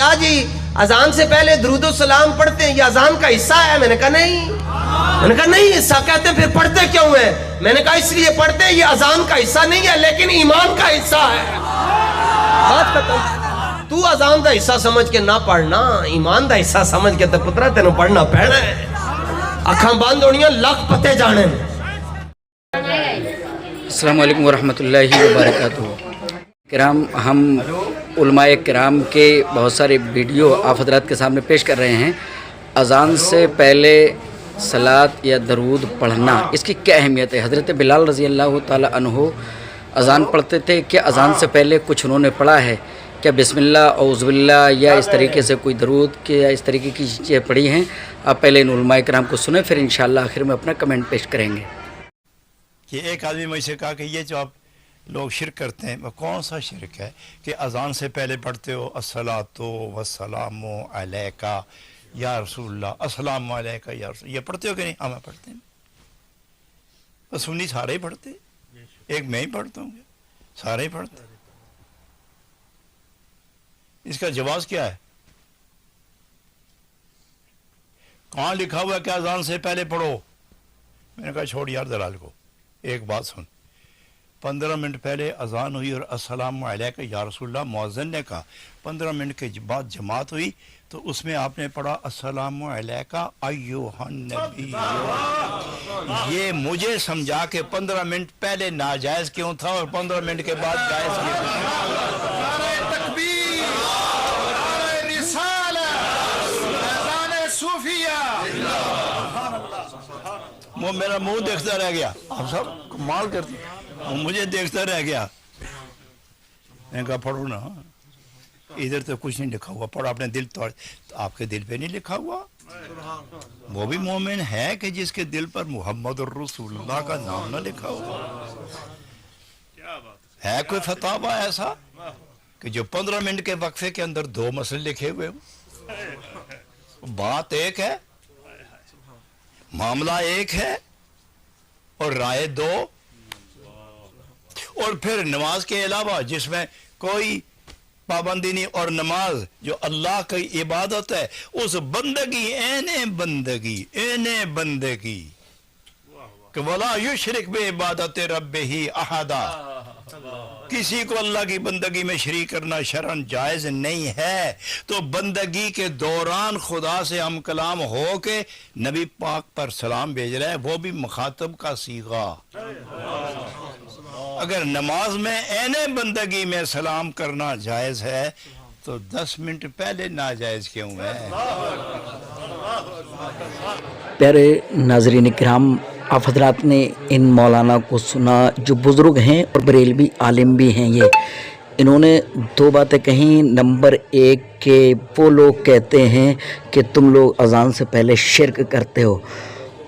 کیا جی اذان سے پہلے درود و سلام پڑھتے ہیں، یہ اذان کا حصہ ہے؟ میں نے کہا نہیں، میں نے کہا نہیں حصہ، کہتے ہیں پھر پڑھتے کیوں ہیں؟ میں نے کہا اس لیے پڑھتے ہیں یہ اذان کا حصہ نہیں ہے لیکن ایمان کا حصہ ہے۔ بات ختم۔ تو اذان دا حصہ سمجھ کے نہ پڑھنا، ایمان دا حصہ سمجھ کے تے پترا تینوں پڑھنا پینا ہے۔ اکھاں بند ہونیاں، لاکھ پتے جانے۔ السلام علیکم ورحمۃ اللہ وبرکاتہ۔ کرام، ہم علماء کرام کے بہت سارے ویڈیو آپ حضرات کے سامنے پیش کر رہے ہیں۔ اذان سے پہلے صلاۃ یا درود پڑھنا، اس کی کیا اہمیت ہے؟ حضرت بلال رضی اللہ تعالی عنہ اذان پڑھتے تھے، کیا اذان سے پہلے کچھ انہوں نے پڑھا ہے؟ کیا بسم اللہ اعوذ باللہ یا اس طریقے سے کوئی درود یا اس طریقے کی چیزیں پڑھی ہیں؟ آپ پہلے ان علماء کرام کو سنیں، پھر انشاءاللہ آخر میں اپنا کمنٹ پیش کریں گے۔ کہ ایک آدمی مجھ سے کہا کہ یہ جو آپ لوگ شرک کرتے ہیں وہ کون سا شرک ہے کہ اذان سے پہلے پڑھتے ہو الصلاۃ والسلام علیکہ یا رسول اللہ، السلام علیکہ یا رسول، یہ پڑھتے ہو کہ نہیں؟ ہاں میں پڑھتے ہیں، بس سنی سارے ہی پڑھتے، ایک میں ہی پڑھتا ہوں، سارے ہی پڑھتے۔ اس کا جواز کیا ہے؟ کہاں لکھا ہوا ہے کہ اذان سے پہلے پڑھو؟ میں نے کہا چھوڑ یار دلال کو، ایک بات سن، 15 منٹ پہلے اذان ہوئی اور السلام علیکہ یا رسول اللہ مؤذن نے کہا، 15 منٹ کے بعد جماعت ہوئی تو اس میں آپ نے پڑھا السلام علیکہ ایھا النبی۔ یہ مجھے سمجھا کہ 15 منٹ پہلے ناجائز کیوں تھا اور 15 منٹ کے بعد جائز کیوں تھا۔ وہ میرا منہ دیکھتا رہ گیا، آپ سب کمال کرتے، وہ مجھے دیکھتا رہ گیا۔ میں نے کہا پڑھو نا، ادھر تو کچھ نہیں لکھا ہوا، پڑھو اپنے دل تو آپ کے دل پہ نہیں لکھا ہوا؟ وہ بھی مومن ہے کہ جس کے دل پر محمد الرسول اللہ کا نام نہ لکھا ہوا ہے؟ کوئی فتاوی ایسا کہ جو 15 منٹ کے وقفے کے اندر 2 مسئلے لکھے ہوئے ہوں؟ بات ایک ہے، معاملہ ایک ہے اور رائے 2، اور پھر نماز کے علاوہ جس میں کوئی پابندی نہیں، اور نماز جو اللہ کی عبادت ہے، اس بندگی عین بندگی کہ وَلَا يُشْرِكْ بِعِبَادَةِ رَبِّهِ أَحَدًا، کسی کو اللہ کی بندگی میں شریک کرنا شرعاً جائز نہیں ہے۔ تو بندگی کے دوران خدا سے ہم کلام ہو کے نبی پاک پر سلام بھیج رہے ہیں، وہ بھی مخاطب کا صیغہ۔ اگر نماز میں عین بندگی میں سلام کرنا جائز ہے تو 10 منٹ پہلے ناجائز کیوں ہے؟ پیارے ناظرین کرام، آپ حضرات نے ان مولانا کو سنا جو بزرگ ہیں اور بریلوی عالم بھی ہیں۔ یہ انہوں نے 2 باتیں کہیں۔ نمبر 1 کہ وہ لوگ کہتے ہیں کہ تم لوگ اذان سے پہلے شرک کرتے ہو،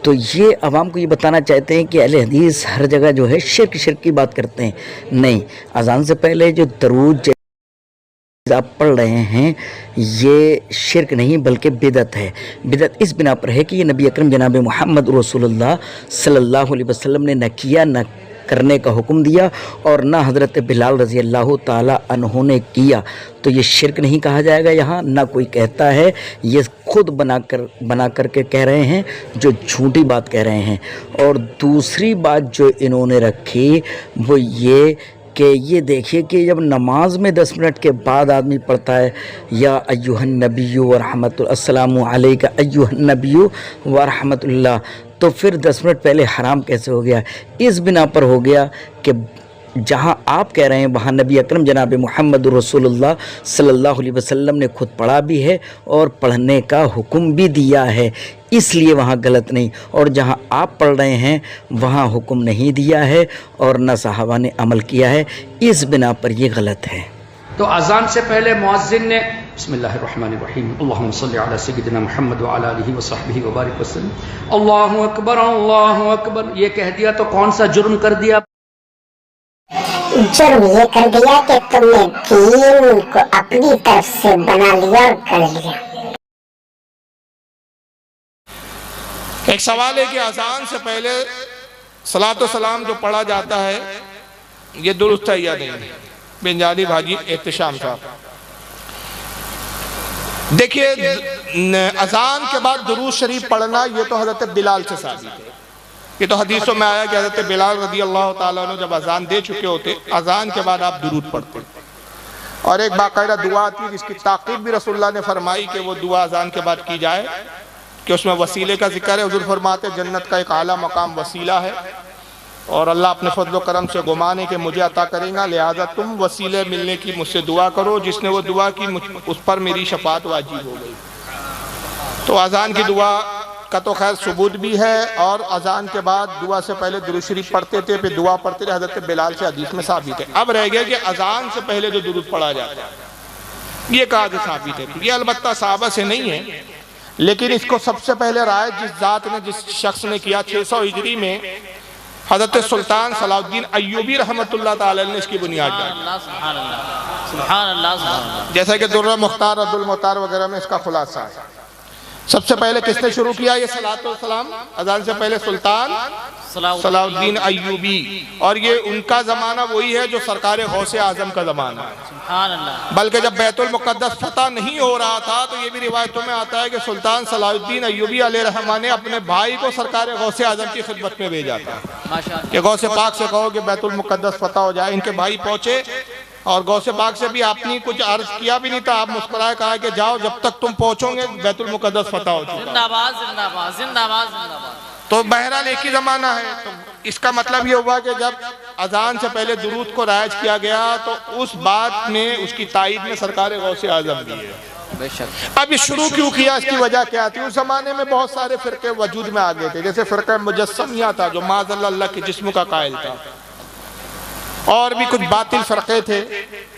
تو یہ عوام کو یہ بتانا چاہتے ہیں کہ اہل حدیث ہر جگہ جو ہے شرک کی بات کرتے ہیں۔ نہیں، اذان سے پہلے جو درود آپ پڑھ رہے ہیں یہ شرک نہیں بلکہ بدعت ہے۔ بدعت اس بنا پر ہے کہ یہ نبی اکرم جناب محمد رسول اللہ صلی اللہ علیہ وسلم نے نہ کیا، نہ کرنے کا حکم دیا، اور نہ حضرت بلال رضی اللہ تعالی عنہ نے کیا، تو یہ شرک نہیں کہا جائے گا یہاں، نہ کوئی کہتا ہے، یہ خود بنا کر کے کہہ رہے ہیں، جو جھوٹی بات کہہ رہے ہیں۔ اور دوسری بات جو انہوں نے رکھی وہ یہ کہ یہ دیکھیے کہ جب نماز میں 10 منٹ کے بعد آدمی پڑھتا ہے یا ایھا النبی ورحمۃ السلام علیکہ ایھا النبی ورحمۃ اللہ، تو پھر 10 منٹ پہلے حرام کیسے ہو گیا؟ اس بنا پر ہو گیا کہ جہاں آپ کہہ رہے ہیں وہاں نبی اکرم جناب محمد رسول اللہ صلی اللہ علیہ وسلم نے خود پڑھا بھی ہے اور پڑھنے کا حکم بھی دیا ہے، اس لیے وہاں غلط نہیں، اور جہاں آپ پڑھ رہے ہیں وہاں حکم نہیں دیا ہے اور نہ صحابہ نے عمل کیا ہے، اس بنا پر یہ غلط ہے۔ تو اذان سے پہلے مؤذن نے بسم اللہ الرحمن الرحیم اللہم صلی علی سیدنا محمد وعلی آلہ وصحبہ وبارک وسلم اللہ اکبر یہ کہہ دیا تو کون سا جرم کر دیا؟ جرم یہ کر دیا کہ تم نے دین کو اپنی طرف سے بنا لیا اور کر لیا۔ ایک سوال ہے کہ اذان سے پہلے صلاۃ و سلام جو پڑھا جاتا ہے یہ درست ہے یا نہیں؟ بنجانی بھاجی احتشام صاحب، دیکھیے اذان کے بعد درود شریف پڑھنا یہ تو حضرت بلال سے ثابت ہے. یہ تو حدیثوں میں آیا کہ حضرت بلال رضی اللہ تعالیٰ عنہ جب اذان دے چکے ہوتے اذان کے بعد آپ درود پڑھتے. اور ایک باقاعدہ دعا آتی ہے جس کی تاکید بھی رسول اللہ نے فرمائی کہ وہ دعا اذان کے بعد کی جائے کہ اس میں وسیلے کا ذکر ہے. حضور فرماتے جنت کا ایک اعلیٰ مقام وسیلہ ہے اور اللہ اپنے فضل و کرم سے گمان ہے کہ مجھے عطا کریں گا، لہٰذا تم وسیلے ملنے کی مجھ سے دعا کرو. جس نے وہ دعا کی اس پر میری شفاعت واجب ہو گئی. تو اذان کی دعا کا تو خیر ثبوت بھی ہے، اور اذان کے بعد دعا سے پہلے درود شریف پڑھتے تھے پھر دعا پڑھتے تھے، حضرت بلال سے حدیث میں ثابت ہے. اب رہ گیا کہ اذان سے پہلے جو درود پڑھا جاتا ہے یہ کہاں سے ثابت ہے؟ یہ البتہ صحابہ سے نہیں ہے، لیکن اس کو سب سے پہلے رائج جس ذات نے جس شخص نے کیا 600 ہجری میں حضرت سلطان صلاح الدین ایوبی رحمۃ اللہ تعالی نے اس کی بنیاد ڈالی. سبحان اللہ. جیسا کہ درہ مختار رد المختار وغیرہ میں اس کا خلاصہ ہے. سب سے پہلے کس نے شروع کیا یہ صلاۃ والسلام؟ اذان سے پہلے سلطان صلاح الدین ایوبی، اور یہ ان کا زمانہ وہی ہے جو سرکار غوث اعظم کا زمانہ ہے. سبحان اللہ. بلکہ جب بیت المقدس فتح نہیں ہو رہا تھا تو یہ بھی روایتوں میں آتا ہے کہ سلطان صلاح الدین ایوبی علیہ الرحمہ نے اپنے بھائی کو سرکار غوث اعظم کی خدمت میں بھیجا تھا کہ غوث پاک سے کہو کہ بیت المقدس فتح ہو جائے. ان کے بھائی پہنچے اور غوث پاک سے بھی آپ نے کچھ عرض کیا بھی نہیں تھا، آپ مسکرائے کہا کہ جاؤ جب تک تم پہنچو گے بیت المقدس فتح ہو چکا. زندہ باد زندہ باد زندہ باد زندہ باد. تو بہرحال ایک ہی زمانہ ہے. تو اس کا مطلب یہ ہوا کہ جب اذان سے پہلے درود کو رائج کیا گیا تو اس بات میں اس کی تائید میں سرکار غوث اعظم بھی ہے. بے شک. اب یہ شروع کیوں کیا، اس کی وجہ کیا تھی؟ اس زمانے میں بہت سارے فرقے وجود میں آ گئے تھے، جیسے فرقہ مجسمیہ تھا جو معاذ اللہ کے جسم کا قائل تھا، اور بھی کچھ باطل فرقے تھے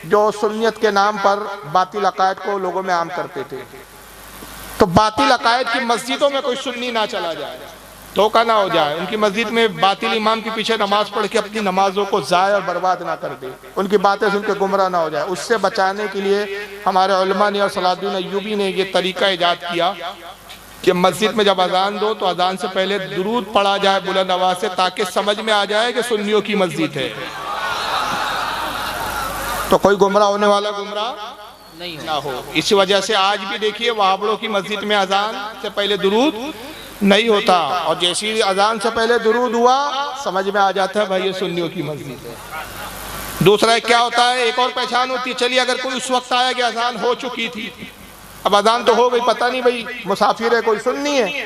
جو سنیت کے نام پر باطل عقائد کو لوگوں میں عام کرتے تھے. تو باطل عقائد کی مسجدوں میں کوئی سنی نہ چلا جائے، دھوکہ نہ ہو جائے، ان کی مسجد میں باطل امام کے پیچھے نماز پڑھ کے اپنی نمازوں کو ضائع اور برباد نہ کر دے، ان کی باتیں سن کے گمراہ نہ ہو جائے. اس سے بچانے کے لیے ہمارے علماء نے اور صلاح الدین ایوبی نے یہ طریقہ ایجاد کیا کہ مسجد میں جب اذان دو تو اذان سے پہلے درود پڑھا جائے بلند آواز سے، تاکہ سمجھ میں آ جائے کہ سنیوں کی مسجد ہے، تو کوئی گمراہ ہونے والا گمراہ نہ ہو. اسی وجہ سے آج بھی دیکھیے وہابڑوں کی مسجد میں اذان سے پہلے درود نہیں ہوتا، اور جیسی اذان سے پہلے درود ہوا سمجھ میں آ جاتا ہے بھائی یہ سنیوں کی مسجد ہے. دوسرا کیا ہوتا ہے، ایک اور پہچان ہوتی ہے، چلیے اگر کوئی اس وقت آیا کہ اذان ہو چکی تھی، اب اذان تو ہو گئی، پتہ نہیں بھائی مسافر ہے کوئی سنی ہے،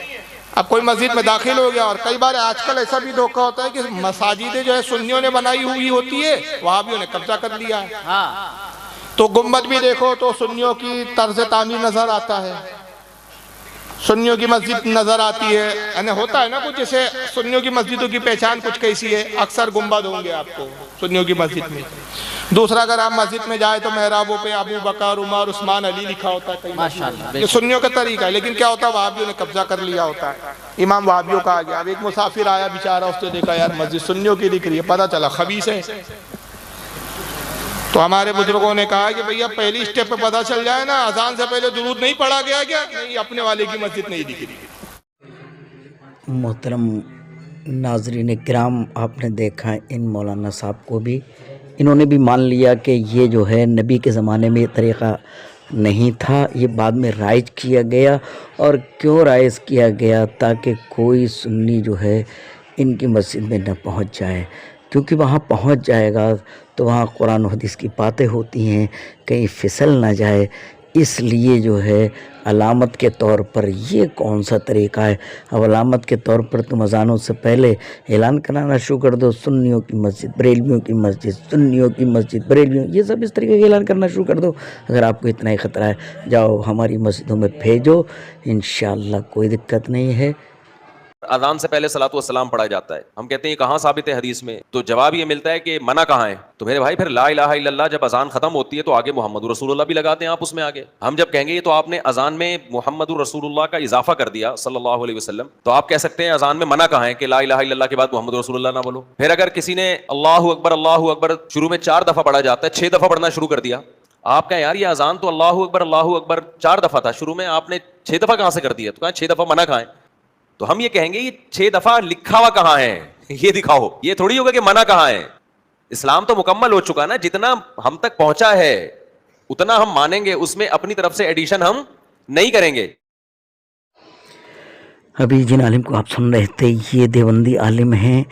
اب کوئی مسجد میں داخل ہو گیا. اور کئی بار آج کل ایسا بھی دھوکہ ہوتا ہے کہ مساجدیں جو ہے سنیوں نے بنائی ہوئی ہوتی ہے، وہابیوں نے قبضہ کر لیا ہے. تو گنبد بھی دیکھو تو سنیوں کی طرز تعمیر نظر آتا ہے، سنیوں کی مسجد نظر آتی ہے، یعنی ہوتا ہے نا کچھ، جیسے سنیوں کی مسجدوں کی پہچان کچھ کیسی ہے، اکثر گنبد ہوں گے آپ کو سنیوں کی مسجد میں. دوسرا اگر آپ مسجد میں جائیں تو محرابوں پہ ابو بکر عمر عثمان علی لکھا ہوتا ہے. ماشاءاللہ. یہ سنیوں کا طریقہ ہے، لیکن کیا ہوتا ہے وہابیوں نے قبضہ کر لیا ہوتا ہے، امام وہابیوں کا آ گیا. اب ایک مسافر آیا بیچارہ، اس نے دیکھا یار مسجد سنیوں کی دکھ رہی ہے، پتہ چلا خبیث ہے. تو ہمارے بزرگوں نے کہا کہ بھئی اب پہلی سٹیپ پہ پتہ چل جائے نا، اذان سے پہلے درود نہیں پڑھا گیا کیا، نہیں اپنے والے کی مسجد نہیں دکھ رہی. محترم ناظرین کرام، آپ نے دیکھا ان مولانا صاحب کو بھی، انہوں نے بھی مان لیا کہ یہ جو ہے نبی کے زمانے میں یہ طریقہ نہیں تھا، یہ بعد میں رائج کیا گیا. اور کیوں رائج کیا گیا؟ تاکہ کوئی سنی جو ہے ان کی مسجد میں نہ پہنچ جائے، کیونکہ وہاں پہنچ جائے گا تو وہاں قرآن و حدیث کی باتیں ہوتی ہیں، کہیں پھسل نہ جائے. اس لیے جو ہے علامت کے طور پر یہ کون سا طریقہ ہے؟ اب علامت کے طور پر تم اذانوں سے پہلے اعلان کرانا شروع کر دو، سنیوں کی مسجد، بریلویوں کی مسجد، سنیوں کی مسجد، بریلویوں، یہ سب اس طریقے کا اعلان کرنا شروع کر دو. اگر آپ کو اتنا ہی خطرہ ہے جاؤ ہماری مسجدوں میں بھیجو، انشاءاللہ کوئی دقت نہیں ہے. اذان سے پہلے صلاۃ والسلام پڑھا جاتا ہے. ہم کہتے ہیں کہاں ثابت ہے حدیث میں؟ تو جواب یہ ملتا ہے کہ منع کہاں ہے؟ تو میرے بھائی پھر لا الہ الا اللہ جب اذان ختم ہوتی ہے تو آگے محمد رسول اللہ بھی لگاتے ہیں آپ اس میں آگے. ہم جب کہیں گے یہ تو آپ نے اذان میں محمد رسول اللہ کا اضافہ کر دیا صلی اللہ علیہ وسلم، تو آپ کہہ سکتے ہیں اذان میں منع کہاں ہے کہ لا الہ الا اللہ کے بعد محمد رسول اللہ نہ بولو. پھر اگر کسی نے اللہ اکبر شروع میں 4 دفعہ پڑھا جاتا ہے، 6 دفعہ پڑھنا شروع کر دیا، آپ کہیں یار یہ اذان تو اللہ اکبر 4 دفعہ تھا، شروع میں آپ نے 6 دفعہ کہاں سے کر دیا؟ تو کہاں 6 دفعہ منع کہاں ہے؟ تو ہم یہ کہیں گے یہ 6 دفعہ لکھا ہوا کہاں ہے، یہ دکھاؤ. یہ تھوڑی ہوگا کہ منع کہاں ہے. اسلام تو مکمل ہو چکا نا، جتنا ہم تک پہنچا ہے اتنا ہم مانیں گے، اس میں اپنی طرف سے ایڈیشن ہم نہیں کریں گے. ابھی جن عالم کو آپ سن رہے تھے یہ دیوبندی عالم ہیں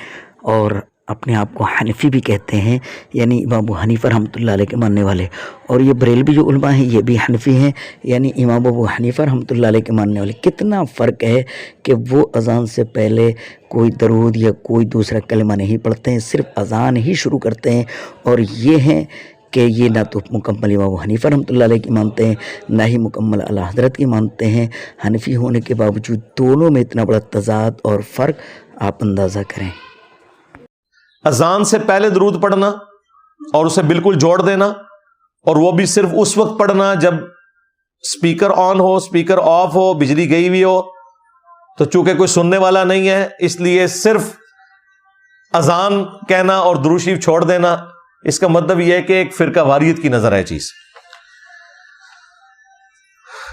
اور اپنے آپ کو حنفی بھی کہتے ہیں، یعنی امام ابو حنیفہ رحمۃ اللہ علیہ کے ماننے والے. اور یہ بریلوی جو علماء ہیں یہ بھی حنفی ہیں، یعنی امام ابو حنیفہ رحمۃ اللہ علیہ کے ماننے والے. کتنا فرق ہے کہ وہ اذان سے پہلے کوئی درود یا کوئی دوسرا کلمہ نہیں پڑھتے ہیں، صرف اذان ہی شروع کرتے ہیں. اور یہ ہیں کہ یہ نہ تو مکمل امام ابو حنیفہ رحمۃ اللہ علیہ کی مانتے ہیں، نہ ہی مکمل اعلیٰ حضرت کی مانتے ہیں. حنفی ہونے کے باوجود دونوں میں اتنا بڑا تضاد اور فرق آپ اندازہ کریں. اذان سے پہلے درود پڑھنا اور اسے بالکل جوڑ دینا، اور وہ بھی صرف اس وقت پڑھنا جب سپیکر آن ہو، سپیکر آف ہو، بجلی گئی ہوئی ہو. تو چونکہ کوئی سننے والا نہیں ہے اس لیے صرف اذان کہنا اور درود شریف چھوڑ دینا، اس کا مطلب یہ ہے کہ ایک فرقہ واریت کی نظر ہے چیز.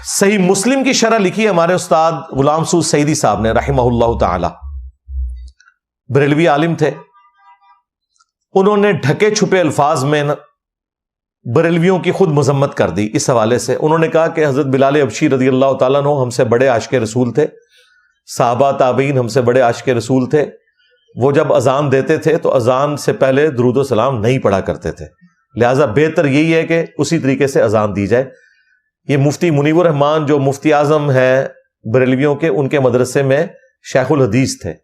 صحیح مسلم کی شرح لکھی ہمارے استاد غلام سعود سعیدی صاحب نے رحمہ اللہ تعالی، بریلوی عالم تھے. انہوں نے ڈھکے چھپے الفاظ میں بریلویوں کی خود مذمت کر دی. اس حوالے سے انہوں نے کہا کہ حضرت بلال حبشی رضی اللہ تعالیٰ عنہ ہم سے بڑے عاشق رسول تھے، صحابہ تابعین ہم سے بڑے عاشق رسول تھے. وہ جب اذان دیتے تھے تو اذان سے پہلے درود و سلام نہیں پڑھا کرتے تھے، لہٰذا بہتر یہی ہے کہ اسی طریقے سے اذان دی جائے. یہ مفتی منیب الرحمان جو مفتی اعظم ہے بریلویوں کے، ان کے مدرسے میں شیخ الحدیث تھے.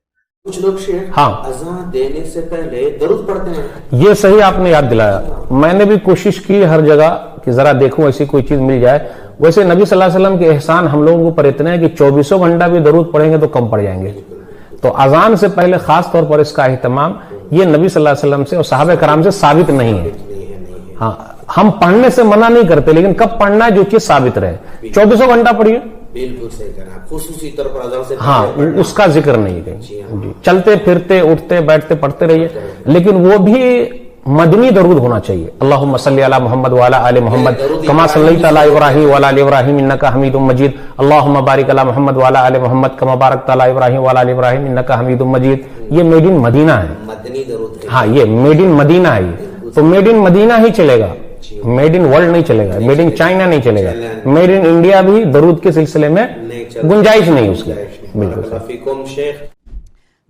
کچھ لوگ شیخ اذان دینے سے پہلے درود پڑھتے ہیں. یہ صحیح آپ نے یاد دلایا. میں نے بھی کوشش کی ہر جگہ کہ ذرا دیکھوں ایسی کوئی چیز مل جائے. ویسے نبی صلی اللہ علیہ وسلم کے احسان ہم لوگوں کو پر اتنے ہیں کہ 24 گھنٹہ بھی درود پڑھیں گے تو کم پڑ جائیں گے. تو اذان سے پہلے خاص طور پر اس کا اہتمام یہ نبی صلی اللہ علیہ وسلم سے اور صحابہ کرام سے ثابت نہیں ہے. ہاں ہم پڑھنے سے منع نہیں کرتے، لیکن کب پڑھنا ہے جو چیز ثابت رہے. 24 گھنٹہ پڑھیے، بالکل صحیح کرنا، خصوصی طور پر اذان سے ہاں اس کا ذکر نہیں ہے. چلتے پھرتے اٹھتے بیٹھتے پڑھتے رہیے، لیکن وہ بھی مدنی درود ہونا چاہیے. اللہم صلی علی محمد وعلی آل محمد کما صلیت علی ابراہیم وعلی آل ابراہیم انک حمید مجید. اللہم بارک علی محمد وعلی آل محمد کما بارکت علی ابراہیم وعلی آل ابراہیم انک حمید مجید. یہ میڈ ان مدینہ ہے، مدنی درود ہے. ہاں یہ میڈ ان مدینہ ہے. تو میڈ ان مدینہ ہی چلے گا، میڈ ان ورلڈ نہیں چلے گا، میڈ ان چائنا نہیں چلے گا. میڈ ان انڈیا بھی درود کے سلسلے میں گنجائش نہیں اس کی. بالکل.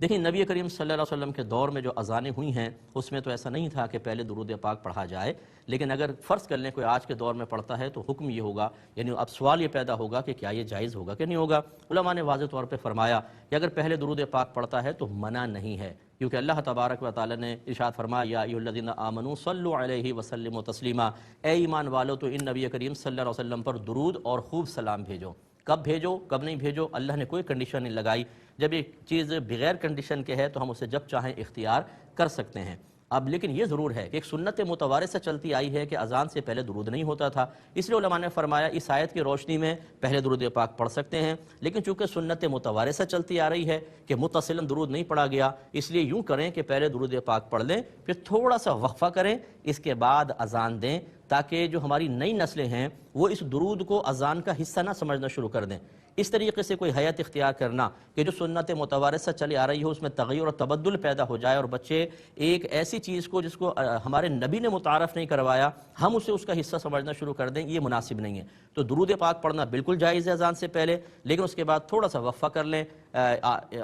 دیکھیں نبی کریم صلی اللہ علیہ وسلم کے دور میں جو اذانیں ہوئی ہیں اس میں تو ایسا نہیں تھا کہ پہلے درود پاک پڑھا جائے، لیکن اگر فرض کر لیں کوئی آج کے دور میں پڑھتا ہے تو حکم یہ ہوگا، یعنی اب سوال یہ پیدا ہوگا کہ کیا یہ جائز ہوگا کہ نہیں ہوگا. علماء نے واضح طور پہ فرمایا کہ اگر پہلے درود پاک پڑھتا ہے تو منع نہیں ہے، کیونکہ اللہ تبارک و تعالی نے ارشاد فرمایا یا ایھا الذین آمنوا صلوا علیہ وسلموا تسلیما، اے ایمان والو تو ان نبی کریم صلی اللہ علیہ وسلم پر درود اور خوب سلام بھیجو. کب بھیجو کب نہیں بھیجو اللہ نے کوئی کنڈیشن نہیں لگائی. جب ایک چیز بغیر کنڈیشن کے ہے تو ہم اسے جب چاہیں اختیار کر سکتے ہیں. اب لیکن یہ ضرور ہے کہ ایک سنت متوارثہ چلتی آئی ہے کہ اذان سے پہلے درود نہیں ہوتا تھا، اس لیے علماء نے فرمایا اس آیت کی روشنی میں پہلے درود پاک پڑھ سکتے ہیں. لیکن چونکہ سنت متوارثہ چلتی آ رہی ہے کہ متصلاً درود نہیں پڑھا گیا، اس لیے یوں کریں کہ پہلے درود پاک پڑھ لیں، پھر تھوڑا سا وقفہ کریں، اس کے بعد اذان دیں، تاکہ جو ہماری نئی نسلیں ہیں وہ اس درود کو اذان کا حصہ نہ سمجھنا شروع کر دیں. اس طریقے سے کوئی حیات اختیار کرنا کہ جو سنت متوارثہ چلی آ رہی ہو اس میں تغیر اور تبدل پیدا ہو جائے، اور بچے ایک ایسی چیز کو جس کو ہمارے نبی نے متعارف نہیں کروایا ہم اسے اس کا حصہ سمجھنا شروع کر دیں، یہ مناسب نہیں ہے. تو درود پاک پڑھنا بالکل جائز ہے اذان سے پہلے، لیکن اس کے بعد تھوڑا سا وقفہ کر لیں،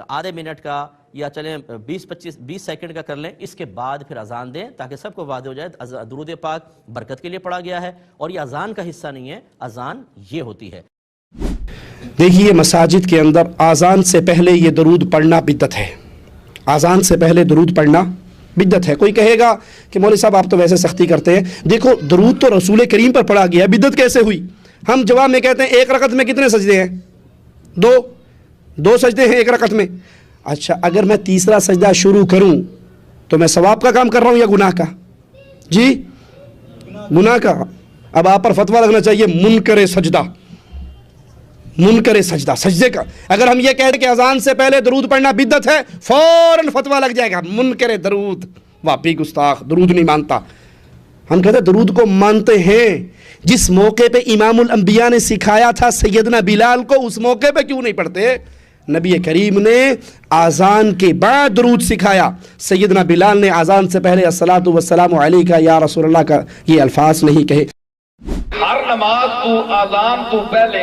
آدھے منٹ کا یا چلیں 20 سیکنڈ کا کر لیں، اس کے بعد پھر اذان دیں تاکہ سب کو واضح ہو جائے درود پاک برکت کے لیے پڑھا گیا ہے اور یہ اذان کا حصہ نہیں ہے، اذان یہ ہوتی ہے. دیکھیے مساجد کے اندر آذان سے پہلے یہ درود پڑھنا بدعت ہے. آذان سے پہلے درود پڑھنا بدعت ہے. کوئی کہے گا کہ مولوی صاحب آپ تو ویسے سختی کرتے ہیں. دیکھو درود تو رسول کریم پر پڑھا گیا، بدعت کیسے ہوئی؟ ہم جواب میں کہتے ہیں ایک رکعت میں کتنے سجدے ہیں؟ دو سجدے ہیں ایک رکعت میں. اچھا اگر میں تیسرا سجدہ شروع کروں تو میں ثواب کا کام کر رہا ہوں یا گناہ کا؟ جی گناہ کا. اب آپ پر فتویٰ لگنا چاہیے منکر سجدہ، منکر سجدہ، سجدے کا. اگر ہم یہ کہہ دیں کہ اذان سے پہلے درود پڑھنا بدعت ہے فوراً فتویٰ لگ جائے گا منکر درود، واپی گستاخ، درود نہیں مانتا. ہم کہتے ہیں درود کو مانتے ہیں. جس موقع پہ امام الانبیاء نے سکھایا تھا سیدنا بلال کو، اس موقع پہ کیوں نہیں پڑھتے؟ نبی کریم نے آذان کے بعد درود سکھایا. سیدنا بلال نے آذان سے پہلے الصلاۃ والسلام علیکہ یا رسول اللہ کا یہ الفاظ نہیں کہے. ہر نماز تو آزان تو پہلے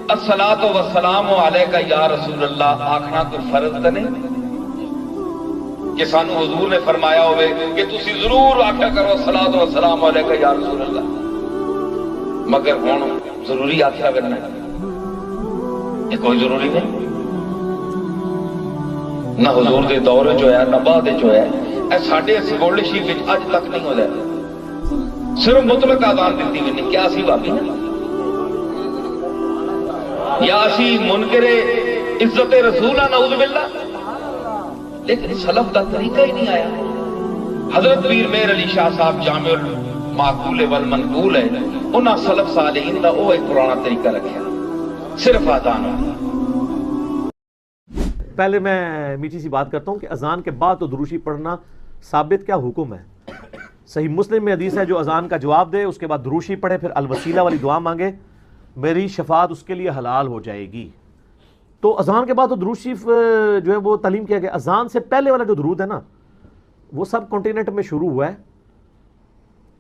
الصلاۃ والسلام علیکہ یا رسول اللہ آکھنا کوئی فرض تو نہیں کہ سانو حضور نے فرمایا ہوئے کہ تسی ضرور آکھیا کرو الصلاۃ والسلام علیکہ یا رسول اللہ، مگر ہن ضروری آکھیا کرنا یہ کوئی ضروری نہیں، نہ حضور دے دور جو ہے نہ بعد جو ہے، اے ساڈے سکول شریف وچ اج تک نہیں ہو رہا، صرف مطلق آزان دیتی ہوئی نہیں، کیا اسی بابی ہیں یا اسی منکر عزت رسول نعوذ باللہ، لیکن سلف کا طریقہ ہی نہیں آیا۔ حضرت پیر مہر علی شاہ صاحب جامع المعقول والمنقول ہے، انہاں سلف صالحین دا وہ ایک پرانا طریقہ رکھا، صرف آزان ہونا۔ پہلے میں میٹھی سی بات کرتا ہوں کہ اذان کے بعد تو دروشی پڑھنا ثابت کیا حکم ہے؟ صحیح مسلم میں حدیث ہے جو اذان کا جواب دے اس کے بعد دروشی پڑھے پھر الوسیلہ والی دعا مانگے میری شفاعت اس کے لیے حلال ہو جائے گی۔ تو اذان کے بعد تو درود شریف جو ہے وہ تعلیم کیا گیا۔ اذان سے پہلے والا جو درود ہے نا وہ سب کانٹیننٹ میں شروع ہوا ہے،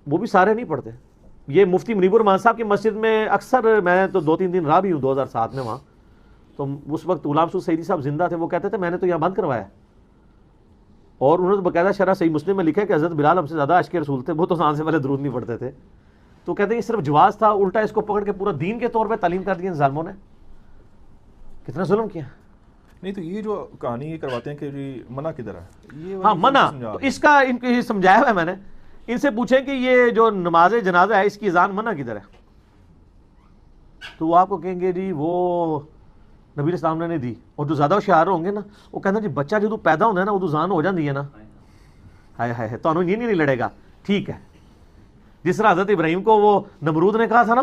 وہ بھی سارے نہیں پڑھتے۔ یہ مفتی منیب الرحمان صاحب کی مسجد میں اکثر میں تو 2-3 دن رہا بھی ہوں 2007 میں وہاں، تو اس وقت غلام سعود سعیدی صاحب زندہ تھے، وہ کہتے تھے میں نے تو یہاں بند کروایا، اور انہوں نے باقاعدہ شرح صحیح مسلم میں لکھا ہے کہ حضرت بلال ہم سے زیادہ عاشق رسول تھے، وہ تو اذان سے پہلے درود نہیں پڑھتے تھے۔ تو کہتے ہیں یہ صرف جواز تھا، الٹا اس کو پکڑ کے پورا دین کے طور پہ تعلیم کر دیا ان ظالموں نے، کتنا ظلم کیا۔ نہیں تو یہ جو کہانی یہ کرواتے ہیں کہ جی منع کدھر ہے، ہاں منع تو اس کا ان کو یہ سمجھایا ہوا ہے میں نے، ان سے پوچھیں کہ یہ جو نماز جنازہ ہے اس کی اذان منع کدھر ہے، تو وہ آپ کو کہیں گے جی وہ نبی اسلام نے نہیں دی، اور جو زیادہ ہوشیار ہوں گے نا وہ کہتے ہیں جی بچہ جدو پیدا ہوتا ہے نا ادو اذان ہو جاتی ہے نا، ہائے ہائے تو یہ نہیں لڑے گا، ٹھیک ہے۔ جس طرح حضرت ابراہیم کو وہ نمرود نے کہا تھا نا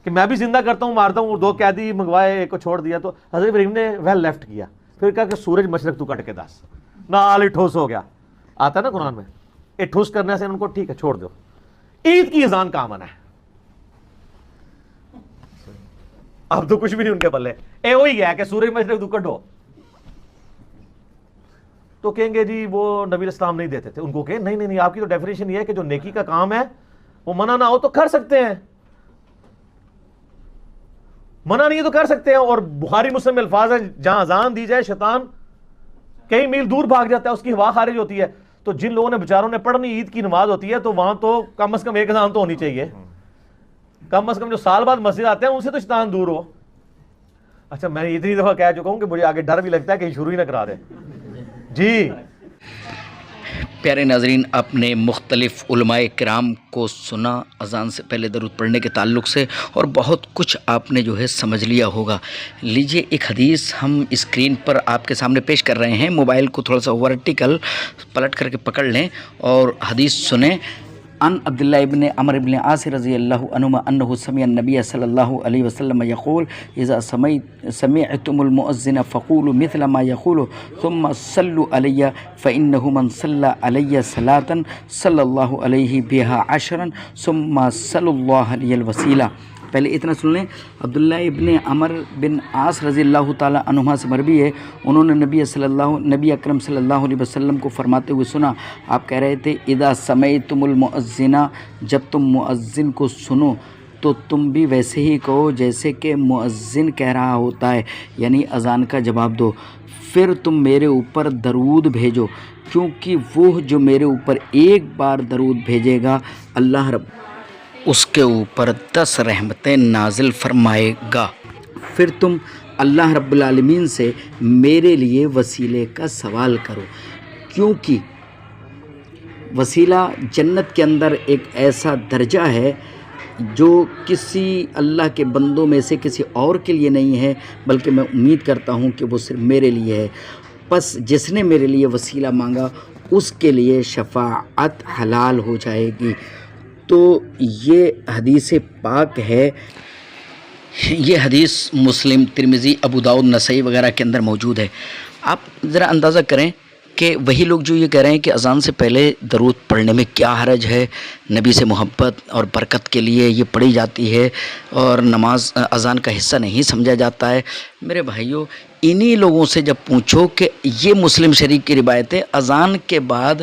کہ میں بھی زندہ کرتا ہوں مارتا ہوں، 2 قیدی منگوائے ایک کو چھوڑ دیا، تو حضرت ابراہیم نے ویل لیفٹ کیا، پھر کہا کہ سورج مشرق تو کٹ کے دس، نال ٹھوس ہو گیا، آتا ہے نا قرآن میں، یہ ٹھوس کرنے سے ان کو ٹھیک ہے چھوڑ دو۔ عید کی اذان کا منع ہے، اب تو کچھ بھی نہیں ان کے پلے، اے وہی ہے کہ سورج مشرق تو کٹو، تو کہیں گے جی وہ نبی اسلام نہیں دیتے تھے، ان کو کہ نہیں نہیں نہیں، آپ کی تو ڈیفینیشن یہ ہے کہ جو نیکی کا کام ہے وہ منع نہ ہو تو کر سکتے ہیں، منع نہیں ہے تو کر سکتے ہیں۔ اور بخاری مسلم میں الفاظ ہیں جہاں اذان دی جائے شیطان کئی میل دور بھاگ جاتا ہے، اس کی ہوا خارج ہوتی ہے، تو جن لوگوں نے بیچاروں نے پڑھنی عید کی نماز ہوتی ہے تو وہاں تو کم از کم ایک اذان تو ہونی چاہیے، کم از کم جو سال بعد مسجد آتے ہیں ان سے تو شیطان دور ہو۔ اچھا میں اتنی دفعہ کہہ چکا ہوں کہ مجھے آگے ڈر بھی لگتا ہے کہ شروع ہی نہ کرا دے جی۔ پیارے ناظرین، آپ نے مختلف علماء کرام کو سنا اذان سے پہلے درود پڑھنے کے تعلق سے، اور بہت کچھ آپ نے جو ہے سمجھ لیا ہوگا۔ لیجئے ایک حدیث ہم اسکرین پر آپ کے سامنے پیش کر رہے ہیں، موبائل کو تھوڑا سا ورٹیکل پلٹ کر کے پکڑ لیں اور حدیث سنیں۔ عن عبداللہ ابن عمر ابن عاص رضی اللہ عنہما انہ سمع النبی صلی اللہ علیہ وسلم یقول اذا سمعتم المؤذن فقولوا مثل ما یقول ثم صلوا علی فانہ من صلی علی صلاة صلی اللہ علیہ بها 10 ثم صلوا اللہ علی الوسیلہ۔ پہلے اتنا سن لیں، عبداللہ ابن عمر بن عاص رضی اللہ تعالی عنہما سے مروی ہے، انہوں نے نبی اکرم صلی اللہ علیہ وسلم کو فرماتے ہوئے سنا، آپ کہہ رہے تھے اذا سمعتم المؤذن، جب تم مؤذن کو سنو تو تم بھی ویسے ہی کہو جیسے کہ مؤذن کہہ رہا ہوتا ہے، یعنی اذان کا جواب دو، پھر تم میرے اوپر درود بھیجو، کیونکہ وہ جو میرے اوپر ایک بار درود بھیجے گا اللہ رب اس کے اوپر 10 رحمتیں نازل فرمائے گا۔ پھر تم اللہ رب العالمین سے میرے لیے وسیلے کا سوال کرو، کیونکہ وسیلہ جنت کے اندر ایک ایسا درجہ ہے جو کسی اللہ کے بندوں میں سے کسی اور کے لیے نہیں ہے، بلکہ میں امید کرتا ہوں کہ وہ صرف میرے لیے ہے۔ پس جس نے میرے لیے وسیلہ مانگا اس کے لیے شفاعت حلال ہو جائے گی۔ تو یہ حدیث پاک ہے، یہ حدیث مسلم، ترمذی، ابو داؤد، نسائی وغیرہ کے اندر موجود ہے۔ آپ ذرا اندازہ کریں کہ وہی لوگ جو یہ کہہ رہے ہیں کہ اذان سے پہلے درود پڑھنے میں کیا حرج ہے، نبی سے محبت اور برکت کے لیے یہ پڑھی جاتی ہے اور نماز اذان کا حصہ نہیں سمجھا جاتا ہے، میرے بھائیوں انہی لوگوں سے جب پوچھو کہ یہ مسلم شریف کی روایت ہے، اذان کے بعد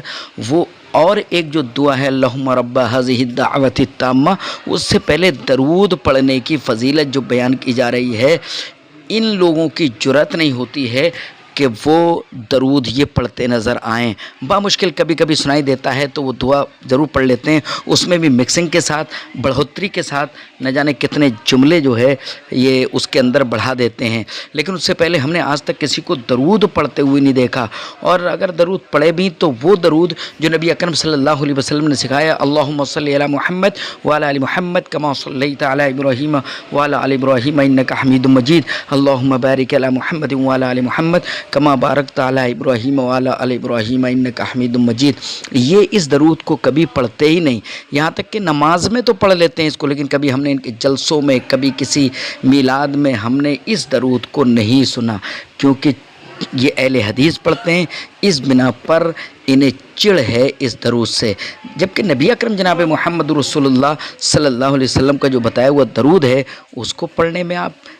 وہ اور ایک جو دعا ہے اللہم رب ہذہ الدعوۃ التامہ، اس سے پہلے درود پڑھنے کی فضیلت جو بیان کی جا رہی ہے، ان لوگوں کی جرأت نہیں ہوتی ہے کہ وہ درود یہ پڑھتے نظر آئیں۔ بامشکل کبھی کبھی سنائی دیتا ہے تو وہ دعا ضرور پڑھ لیتے ہیں، اس میں بھی مکسنگ کے ساتھ، بڑھوتری کے ساتھ، نہ جانے کتنے جملے جو ہے یہ اس کے اندر بڑھا دیتے ہیں، لیکن اس سے پہلے ہم نے آج تک کسی کو درود پڑھتے ہوئے نہیں دیکھا، اور اگر درود پڑھے بھی تو وہ درود جو نبی اکرم صلی اللہ علیہ وسلم نے سکھایا، اللہم صلی علی محمد وعلی آل محمد کما صلیت علی ابراہیم وعلی آل ابراہیم انک حمید مجید، اللہم بارک علی محمد وعلی آل محمد کما بارکت علی ابراہیم وعلی آل ابراہیم انک حمید مجید۔ یہ اس درود کو کبھی پڑھتے ہی نہیں، یہاں تک کہ نماز میں تو پڑھ لیتے ہیں اس کو، لیکن کبھی ہم نے ان کے جلسوں میں، کبھی کسی میلاد میں ہم نے اس درود کو نہیں سنا، کیونکہ یہ اہل حدیث پڑھتے ہیں، اس بنا پر انہیں چڑ ہے اس درود سے، جبکہ نبی اکرم جناب محمد رسول اللہ صلی اللہ علیہ وسلم کا جو بتایا ہوا درود ہے، اس کو پڑھنے میں آپ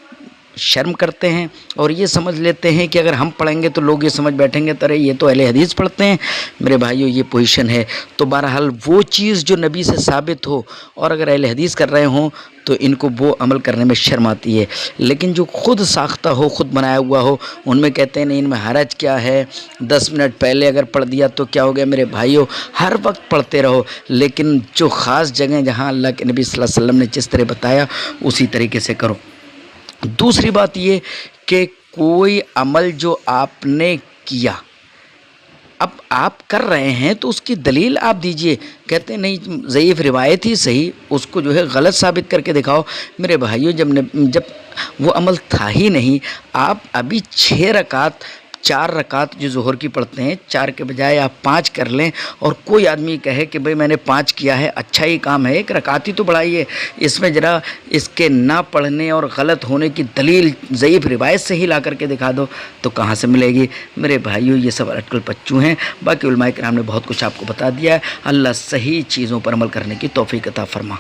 شرم کرتے ہیں اور یہ سمجھ لیتے ہیں کہ اگر ہم پڑھیں گے تو لوگ یہ سمجھ بیٹھیں گے ترے یہ تو اہل حدیث پڑھتے ہیں۔ میرے بھائیو، یہ پوزیشن ہے، تو بہرحال وہ چیز جو نبی سے ثابت ہو اور اگر اہل حدیث کر رہے ہوں تو ان کو وہ عمل کرنے میں شرم آتی ہے، لیکن جو خود ساختہ ہو، خود بنایا ہوا ہو، ان میں کہتے ہیں نہیں، ان میں حرج کیا ہے، 10 منٹ پہلے اگر پڑھ دیا تو کیا ہو گیا۔ میرے بھائیو، ہر وقت پڑھتے رہو، لیکن جو خاص جگہیں جہاں اللہ کے نبی صلی اللہ علیہ وسلم نے جس طرح بتایا اسی طریقے سے کرو۔ دوسری بات یہ کہ کوئی عمل جو آپ نے کیا، اب آپ کر رہے ہیں تو اس کی دلیل آپ دیجئے، کہتے ہیں نہیں ضعیف روایت ہی صحیح، اس کو جو ہے غلط ثابت کر کے دکھاؤ۔ میرے بھائیوں، جب وہ عمل تھا ہی نہیں، آپ ابھی 4 رکعت جو ظہر کی پڑھتے ہیں، 4 کے بجائے آپ 5 کر لیں، اور کوئی آدمی کہے کہ بھئی میں نے 5 کیا ہے، اچھا ہی کام ہے، 1 رکعت ہی تو بڑھائیے، اس میں ذرا اس کے نہ پڑھنے اور غلط ہونے کی دلیل ضعیف روایت سے ہی لا کر کے دکھا دو، تو کہاں سے ملے گی؟ میرے بھائیوں، یہ سب اٹکل پچو ہیں، باقی علماء کرام نے بہت کچھ آپ کو بتا دیا ہے۔ اللہ صحیح چیزوں پر عمل کرنے کی توفیق عطا فرما۔